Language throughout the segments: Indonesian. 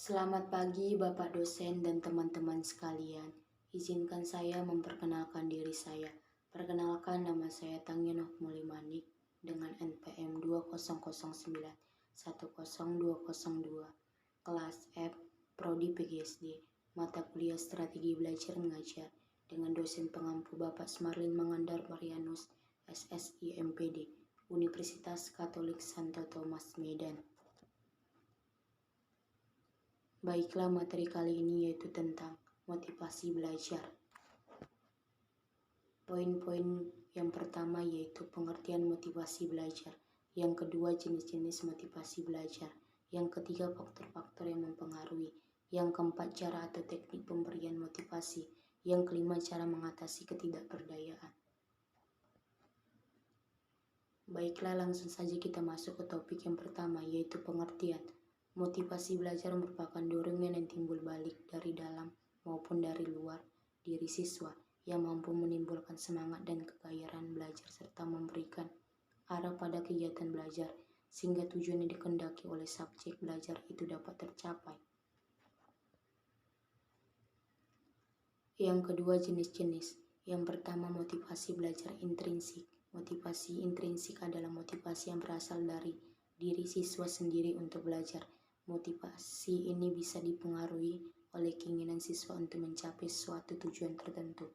Selamat pagi Bapak dosen dan teman-teman sekalian. Izinkan saya memperkenalkan diri saya. Perkenalkan, nama saya Tangyonoh Mulimanik dengan NPM 2009-10202, kelas F, Prodi PGSD, mata kuliah Strategi Belajar Mengajar dengan dosen pengampu Bapak Smarlin Mangandar Marianus, SSI MPD, Universitas Katolik Santo Thomas Medan. Baiklah, materi kali ini yaitu tentang motivasi belajar. Poin-poin yang pertama yaitu pengertian motivasi belajar. Yang kedua, jenis-jenis motivasi belajar. Yang ketiga, faktor-faktor yang mempengaruhi. Yang keempat, cara atau teknik pemberian motivasi. Yang kelima, cara mengatasi ketidakberdayaan. Baiklah, langsung saja kita masuk ke topik yang pertama yaitu pengertian. Motivasi belajar merupakan dorongan yang timbul balik dari dalam maupun dari luar diri siswa yang mampu menimbulkan semangat dan kegairan belajar serta memberikan arah pada kegiatan belajar sehingga tujuan yang dikehendaki oleh subjek belajar itu dapat tercapai. Yang kedua, jenis-jenis. Yang pertama, motivasi belajar intrinsik. Motivasi intrinsik adalah motivasi yang berasal dari diri siswa sendiri untuk belajar. Motivasi ini bisa dipengaruhi oleh keinginan siswa untuk mencapai suatu tujuan tertentu.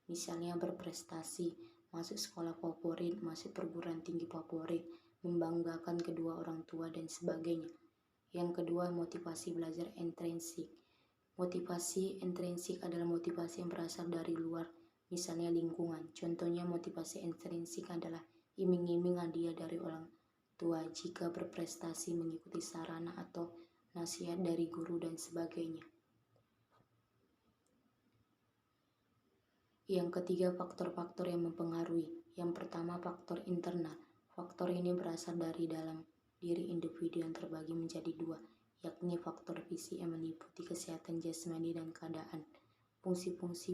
Misalnya berprestasi, masuk sekolah favorit, masuk perguruan tinggi favorit, membanggakan kedua orang tua, dan sebagainya. Yang kedua, motivasi belajar intrinsik. Motivasi intrinsik adalah motivasi yang berasal dari luar, misalnya lingkungan. Contohnya, motivasi intrinsik adalah iming-iming hadiah dari orang tua jika berprestasi, mengikuti sarana atau nasihat dari guru, dan sebagainya. Yang ketiga, faktor-faktor yang mempengaruhi. Yang pertama, faktor internal. Faktor ini berasal dari dalam diri individu yang terbagi menjadi dua, yakni faktor fisik yang meliputi kesehatan jasmani dan keadaan, fungsi-fungsi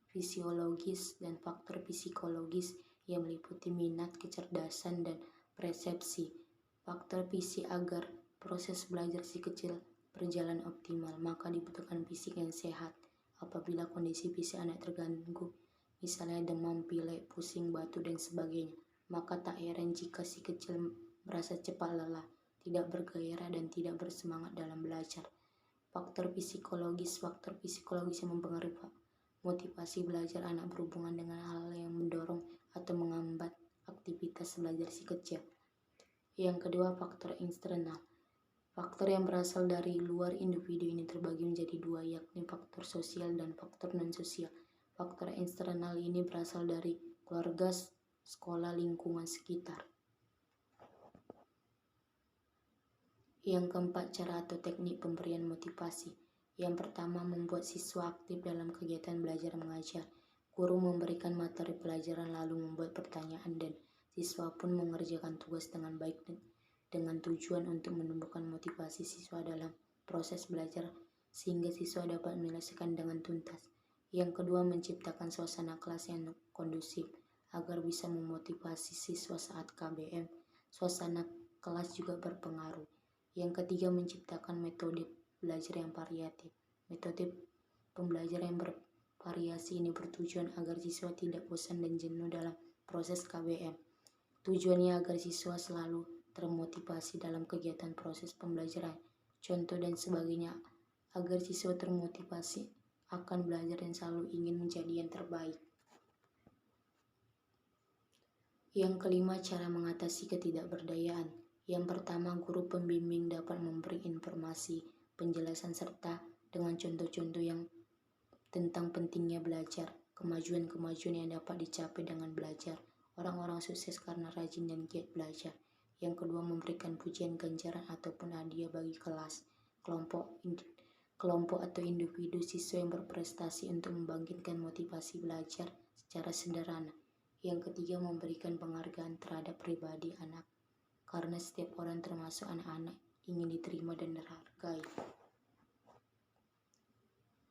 fisiologis, dan faktor psikologis yang meliputi minat, kecerdasan, dan persepsi. Faktor fisik agar proses belajar si kecil berjalan optimal, maka dibutuhkan fisik yang sehat. Apabila kondisi fisik anak terganggu, misalnya demam, pilek, pusing, batuk, dan sebagainya, maka tak heran jika si kecil merasa cepat lelah, tidak bergairah, dan tidak bersemangat dalam belajar. Faktor psikologis yang mempengaruhi motivasi belajar anak berhubungan dengan hal yang mendorong atau menghambat aktivitas belajar si kecil. Yang kedua, faktor eksternal. Faktor yang berasal dari luar individu ini terbagi menjadi dua, yakni faktor sosial dan faktor non-sosial. Faktor eksternal ini berasal dari keluarga, sekolah, lingkungan sekitar. Yang keempat, cara atau teknik pemberian motivasi. Yang pertama, membuat siswa aktif dalam kegiatan belajar mengajar. Guru memberikan materi pelajaran lalu membuat pertanyaan dan siswa pun mengerjakan tugas dengan baik dengan tujuan untuk menumbuhkan motivasi siswa dalam proses belajar sehingga siswa dapat menyelesaikan dengan tuntas. Yang kedua, menciptakan suasana kelas yang kondusif agar bisa memotivasi siswa saat KBM. Suasana kelas juga berpengaruh. Yang ketiga, menciptakan metode belajar yang variatif. Metode pembelajaran yang bervariasi ini bertujuan agar siswa tidak bosan dan jenuh dalam proses KBM. Tujuannya agar siswa selalu termotivasi dalam kegiatan proses pembelajaran, contoh dan sebagainya, agar siswa termotivasi akan belajar dan selalu ingin menjadi yang terbaik. Yang kelima, cara mengatasi ketidakberdayaan. Yang pertama, guru pembimbing dapat memberi informasi, penjelasan serta dengan contoh-contoh yang tentang pentingnya belajar, kemajuan-kemajuan yang dapat dicapai dengan belajar, orang-orang sukses karena rajin dan giat belajar. Yang kedua, memberikan pujian, ganjaran, ataupun hadiah bagi kelas, kelompok atau individu siswa yang berprestasi untuk membangkitkan motivasi belajar secara sederhana. Yang ketiga, memberikan penghargaan terhadap pribadi anak, karena setiap orang termasuk anak-anak ingin diterima dan dihargai.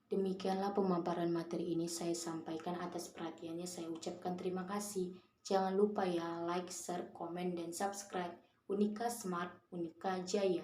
Demikianlah pemaparan materi ini saya sampaikan. Atas perhatiannya saya ucapkan terima kasih. Jangan lupa ya, like, share, komen, dan subscribe. Unika Smart, Unika Jaya.